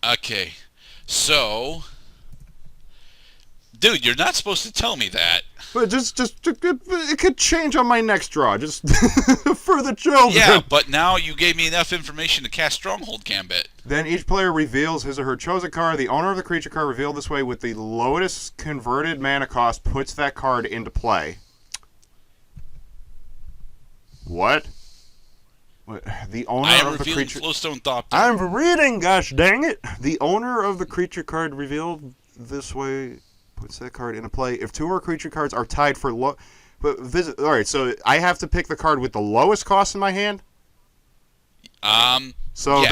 Okay. So, dude, you're not supposed to tell me that. But it could change on my next draw. Just for the Yeah, children. but now you gave me enough information to cast Stronghold Gambit. Then each player reveals his or her chosen card. The owner of the creature card revealed this way with the lowest converted mana cost puts that card into play. What? The I owner am of the revealing creature. Flowstone Thopter. I'm reading, gosh dang it. The owner of the creature card revealed this way puts that card into play. If two or more creature cards are tied for low. But visit. All right, so I have to pick the card with the lowest cost in my hand. So Yes.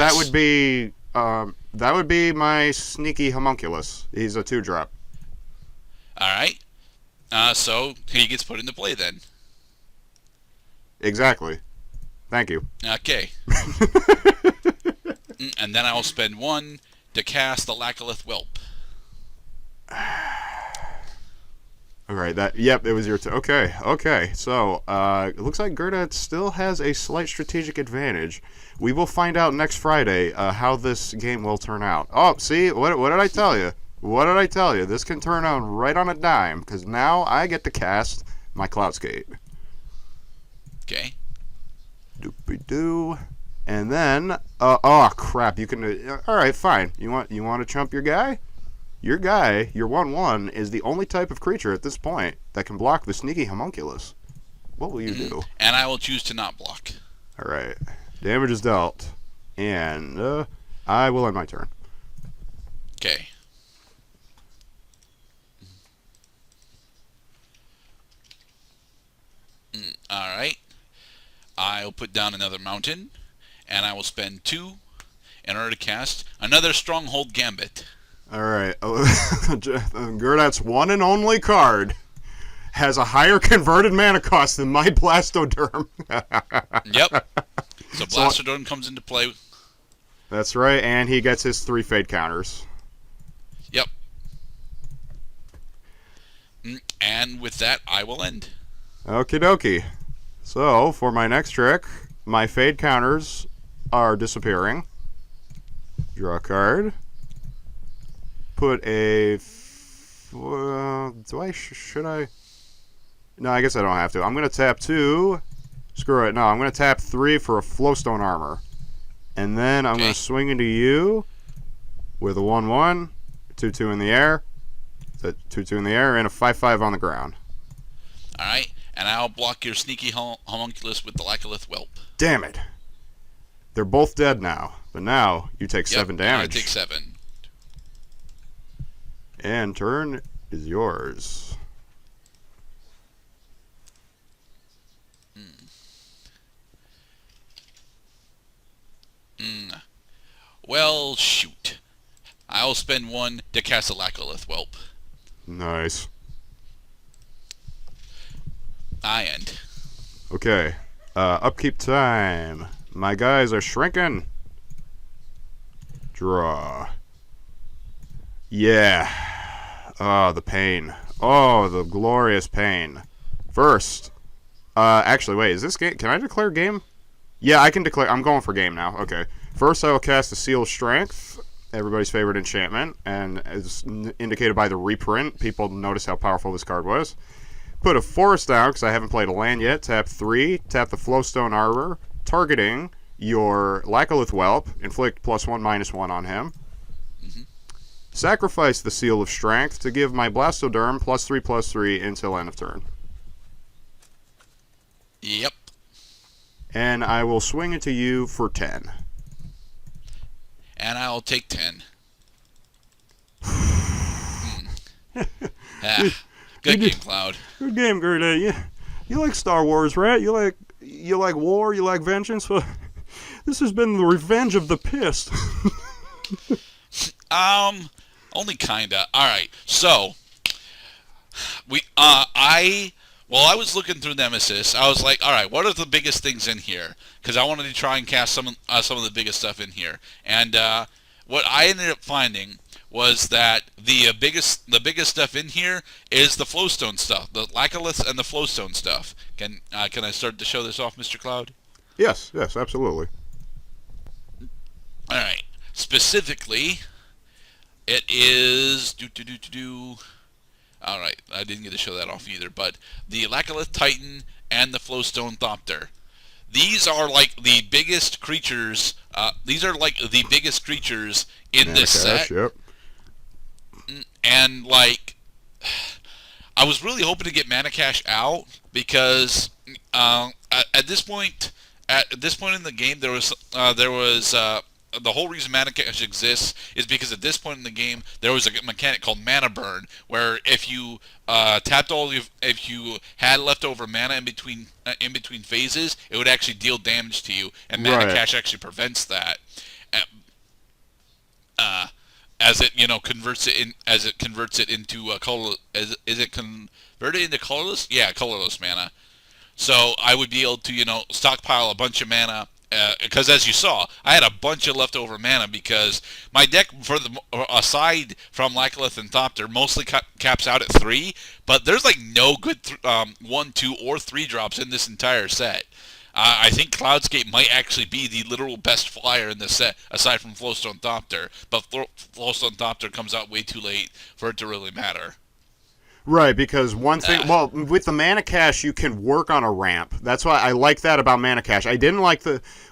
that would be my sneaky homunculus. He's a 2-drop. All right. So he gets put into play then. Exactly. Thank you. Okay. And then I will spend 1 to cast the Lackalith Whelp. All right. Yep. It was your turn. Okay. So it looks like Gerda still has a slight strategic advantage. We will find out next Friday how this game will turn out. Oh, see, what did I tell you? What did I tell you? This can turn out right on a dime because now I get to cast my Cloudskate. Okay. Doopy doo. And then, oh crap! You can. All right, fine. You want to chump your guy? Your guy, your 1/1, is the only type of creature at this point that can block the sneaky homunculus. What will you do? And I will choose to not block. All right, damage is dealt, and I will end my turn. Okay. All right. I'll put down another mountain, and I will spend 2 in order to cast another Stronghold Gambit. All right, Gerdat's one and only card has a higher converted mana cost than my Blastoderm. Yep. So Blastoderm comes into play. That's right, and he gets his 3 fade counters. Yep. And with that, I will end. Okie dokie. So, for my next trick, my fade counters are disappearing. Draw a card. Put a. Should I? No, I guess I don't have to. I'm going to tap 2. Screw it. No, I'm going to tap 3 for a Flowstone Armor. And then I'm going to swing into you with a 1/1, 2/2 in the air, 2/2 in the air, and a 5/5 on the ground. All right. And I'll block your sneaky homunculus with the Lackalith Whelp. Damn it. They're both dead now. But now you take 7 damage. I take 7. And turn is yours. Well, shoot. I'll spend 1 to cast a Lackalith Whelp. Nice. I end. Okay. Upkeep time. My guys are shrinking. Draw. Yeah. Oh, the pain. Oh, the glorious pain. First. Actually, wait. Is this game? Can I declare game? Yeah, I can declare. I'm going for game now. Okay. First, I will cast a Seal of Strength, everybody's favorite enchantment, and as indicated by the reprint, people notice how powerful this card was. Put a forest down because I haven't played a land yet. Tap 3. Tap the Flowstone Arbor, targeting your Lackalith Whelp. Inflict +1/-1 on him. Sacrifice the Seal of Strength to give my Blastoderm +3/+3 until end of turn. Yep. And I will swing it to you for 10. And I'll take 10. Good game, Cloud. Good game, Gerda. You like Star Wars, right? You like war. You like vengeance. Well, this has been the revenge of the pissed. Only kinda. All right. So I was looking through Nemesis. I was like, all right, what are the biggest things in here? Because I wanted to try and cast some of the biggest stuff in here. And what I ended up finding was that the biggest stuff in here is the Flowstone stuff, the Lackalith and the Flowstone stuff. Can I start to show this off, Mr. Cloud? Yes, absolutely. All right. specifically, it is All right, I didn't get to show that off either, but the Lacolith Titan and the Flowstone Thopter. These are like the biggest creatures. These are like the biggest creatures in Mana this set, cash, yep. and like I was really hoping to get Mana Cash out because at this point, in the game, there was the whole reason Mana Cash exists is because at this point in the game there was a mechanic called Mana Burn, where if you tapped if you had leftover mana in between phases, it would actually deal damage to you, and Mana Right. Cash actually prevents that. Uh, as it converts it into color, is it converted into colorless? Yeah, colorless mana. So I would be able to stockpile a bunch of mana because as you saw, I had a bunch of leftover mana because my deck, aside from Lycolith and Thopter, mostly caps out at 3. But there's like no good 1, 2, or 3 drops in this entire set. I think Cloudscape might actually be the literal best flyer in this set, aside from Flowstone Thopter. But Flowstone Thopter comes out way too late for it to really matter. Right, because one thing, well, with the Mana Cash, you can work on a ramp. That's why I like that about Mana Cash. I didn't like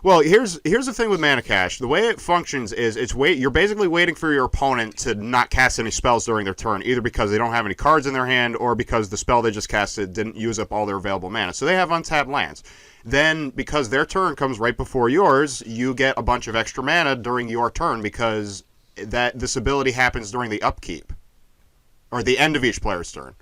well, here's the thing with Mana Cash. The way it functions is you're basically waiting for your opponent to not cast any spells during their turn, either because they don't have any cards in their hand or because the spell they just casted didn't use up all their available mana. So they have untapped lands. Then, because their turn comes right before yours, you get a bunch of extra mana during your turn because this ability happens during the upkeep, or the end of each player's turn.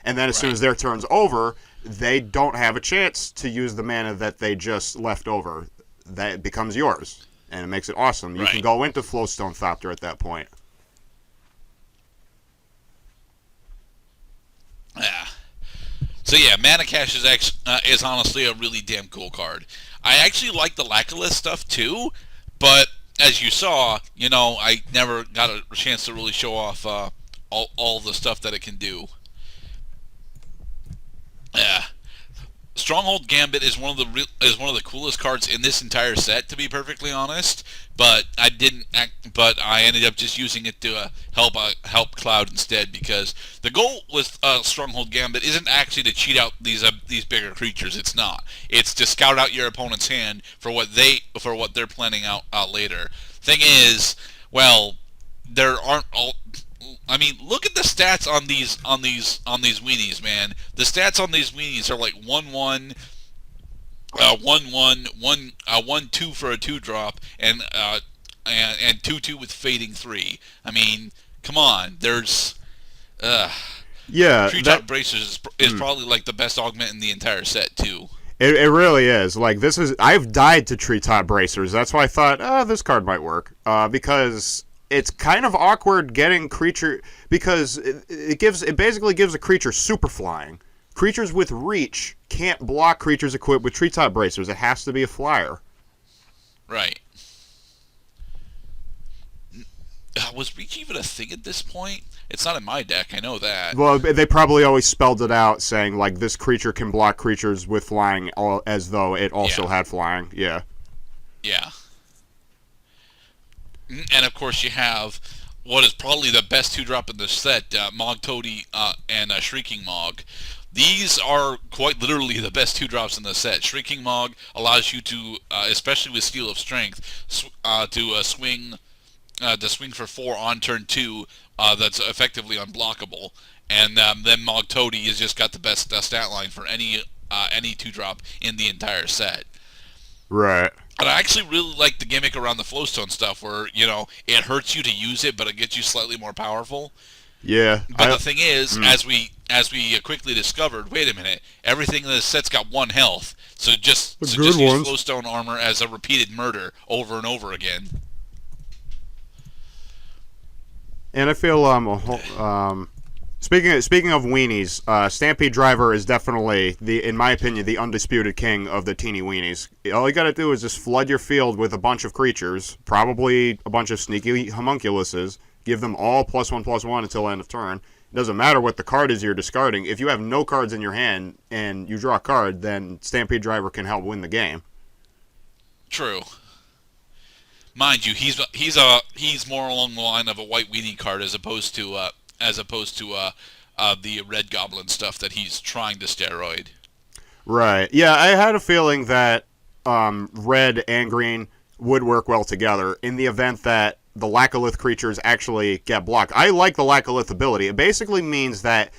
And then as soon as their turn's over, they don't have a chance to use the mana that they just left over. That becomes yours, and it makes it awesome. You can go into Flowstone Thopter at that point. Yeah. So yeah, Mana Cash is honestly a really damn cool card. I actually like the Lacolith stuff too, but as you saw, I never got a chance to really show off all the stuff that it can do. Yeah. Stronghold Gambit is one of the coolest cards in this entire set, to be perfectly honest. But I ended up just using it to help Cloud instead, because the goal with Stronghold Gambit isn't actually to cheat out these bigger creatures. It's not. It's to scout out your opponent's hand for what they're planning out later. Thing is, well, there aren't all. I mean, look at the stats on these weenies, man. The stats on these weenies are like 1/1, 1/1, 1/2 for a 2-drop, and 2/2 with fading 3. I mean, come on. There's Treetop Bracers is probably like the best augment in the entire set too. It really is. Like, I've died to Treetop Bracers. That's why I thought, this card might work. Because it's kind of awkward getting creature, because it basically gives a creature super flying. Creatures with reach can't block creatures equipped with Treetop Bracers. It has to be a flyer. Right. Was reach even a thing at this point? It's not in my deck, I know that. Well, they probably always spelled it out, saying, like, this creature can block creatures with flying, as though it also had flying. Yeah. Yeah. And of course you have what is probably the best 2-drop in the set, Mog Toady and Shrieking Mog. These are quite literally the best 2-drops in the set. Shrieking Mog allows you to, especially with Steel of Strength, to swing for 4 on turn 2. That's effectively unblockable. And then Mog Toady has just got the best stat line for any 2-drop in the entire set. Right. And I actually really like the gimmick around the Flowstone stuff, where it hurts you to use it, but it gets you slightly more powerful. Yeah. But the thing is, as we quickly discovered, wait a minute, everything in this set's got 1 health, so just use Flowstone armor as a repeated murder over and over again. And I feel speaking of weenies, Stampede Driver is definitely in my opinion, the undisputed king of the teeny weenies. All you got to do is just flood your field with a bunch of creatures, probably a bunch of sneaky homunculuses. Give them all +1/+1 until end of turn. It doesn't matter what the card is you're discarding. If you have no cards in your hand and you draw a card, then Stampede Driver can help win the game. True. Mind you, he's more along the line of a white weenie card as opposed to the red goblin stuff that he's trying to steroid. Right. Yeah, I had a feeling that red and green would work well together in the event that the Laccolith creatures actually get blocked. I like the Laccolith ability. It basically means that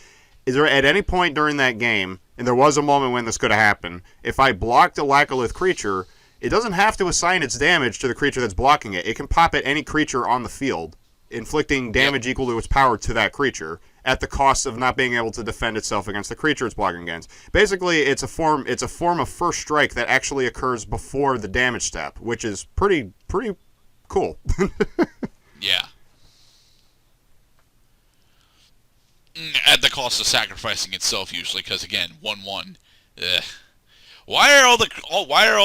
is there at any point during that game, and there was a moment when this could have happened, if I blocked a Laccolith creature, it doesn't have to assign its damage to the creature that's blocking it. It can pop at any creature on the field, inflicting damage equal to its power to that creature at the cost of not being able to defend itself against the creature it's blocking against. Basically, it's a form of first strike that actually occurs before the damage step, which is pretty cool. Yeah. At the cost of sacrificing itself, usually, because again, 1/1. Ugh. Why are all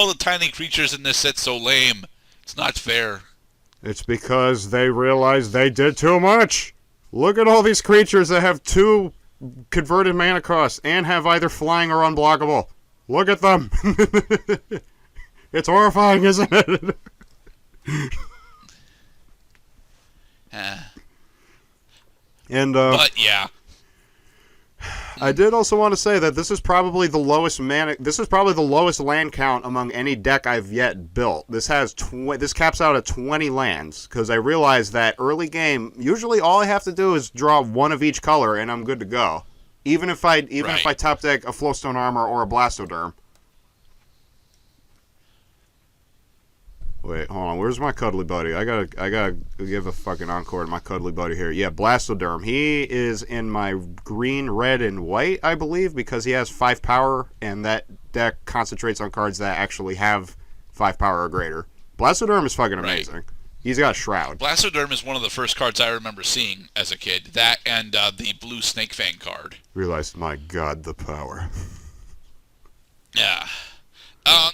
the tiny creatures in this set so lame? It's not fair. It's because they realized they did too much. Look at all these creatures that have 2 converted mana costs and have either flying or unblockable. Look at them. It's horrifying, isn't it? And But yeah, I did also want to say that this is probably the lowest land count among any deck I've yet built. This caps out at 20 lands because I realized that early game, usually all I have to do is draw 1 of each color and I'm good to go. Even if I top deck a Flowstone Armor or a Blastoderm. Wait, hold on. Where's my cuddly buddy? I gotta give a fucking encore to my cuddly buddy here. Yeah, Blastoderm. He is in my green, red, and white, I believe, because he has 5 power, and that deck concentrates on cards that actually have 5 power or greater. Blastoderm is fucking amazing. Right. He's got Shroud. Blastoderm is one of the first cards I remember seeing as a kid. That and the blue Snake Fang card. Realized, my god, the power. Yeah.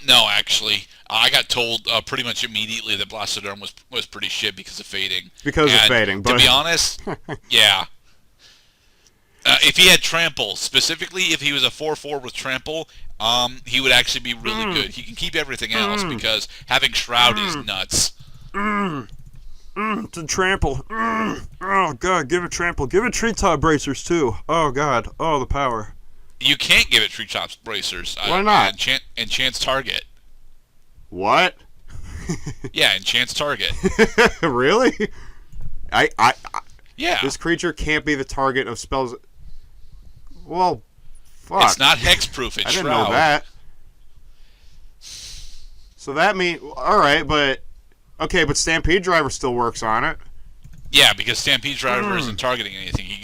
No, actually, I got told pretty much immediately that Blastoderm was pretty shit because of fading. But to be honest, yeah. If he had Trample, specifically if he was a 4/4 with Trample, he would actually be really good. He can keep everything else because having Shroud is nuts. To Trample. Oh god, give it Trample. Give it Treetop Bracers too. Oh god. Oh, the power. You can't give it Treetop Bracers. Why not? Enchant's Target. What? Yeah, Enchant's Target. Really? Yeah. This creature can't be the target of spells. Well, fuck. It's not hexproof. It's I didn't Shroud. know that. So that means alright, but Stampede Driver still works on it. Yeah, because Stampede Driver isn't targeting anything. He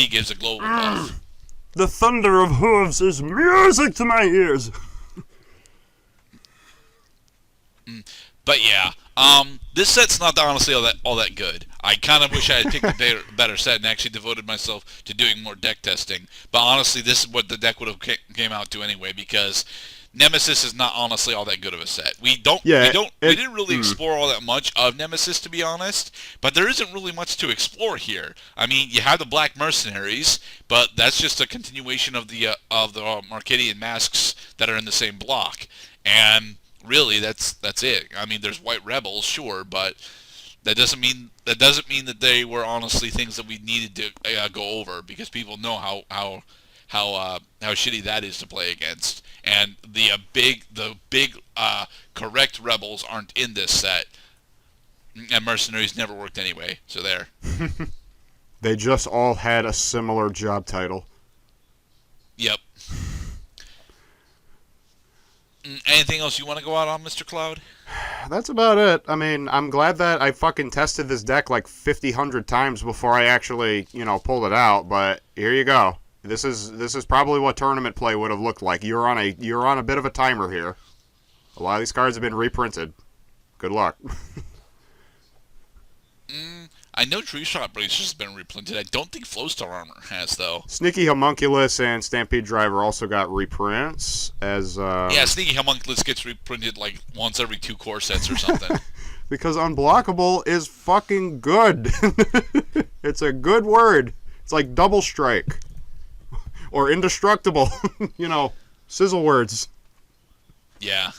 gives a global buff. The thunder of hooves is music to my ears. But yeah, this set's not honestly all that good. I kind of wish I had picked a better set and actually devoted myself to doing more deck testing. But honestly, this is what the deck would have came out to anyway, because Nemesis is not honestly all that good of a set. We didn't really explore all that much of Nemesis, to be honest, but there isn't really much to explore here. I mean, you have the Black Mercenaries, but that's just a continuation of the Marketian masks that are in the same block, and really that's it. I mean, there's White Rebels, sure, but that doesn't mean that they were honestly things that we needed to go over, because people know how shitty that is to play against. And the big correct rebels aren't in this set, and mercenaries never worked anyway. So there. They just all had a similar job title. Yep. Anything else you want to go out on, Mr. Cloud? That's about it. I mean, I'm glad that I fucking tested this deck like 100 times before I actually, pulled it out. But here you go. This is probably what tournament play would have looked like. You're on a bit of a timer here. A lot of these cards have been reprinted. Good luck. I know Tree Shot Bracers has been reprinted. I don't think Flowstar Armor has, though. Sneaky Homunculus and Stampede Driver also got reprints as. Yeah, Sneaky Homunculus gets reprinted like once every 2 core sets or something. Because Unblockable is fucking good. It's a good word. It's like Double Strike. Or Indestructible. Sizzle words. Yeah.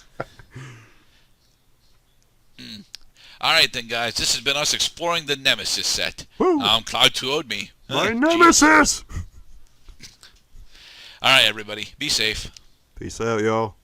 All right then, guys. This has been us exploring the Nemesis set. Woo! Cloud 2'd me. My Cheers. Nemesis! All right, everybody. Be safe. Peace out, y'all.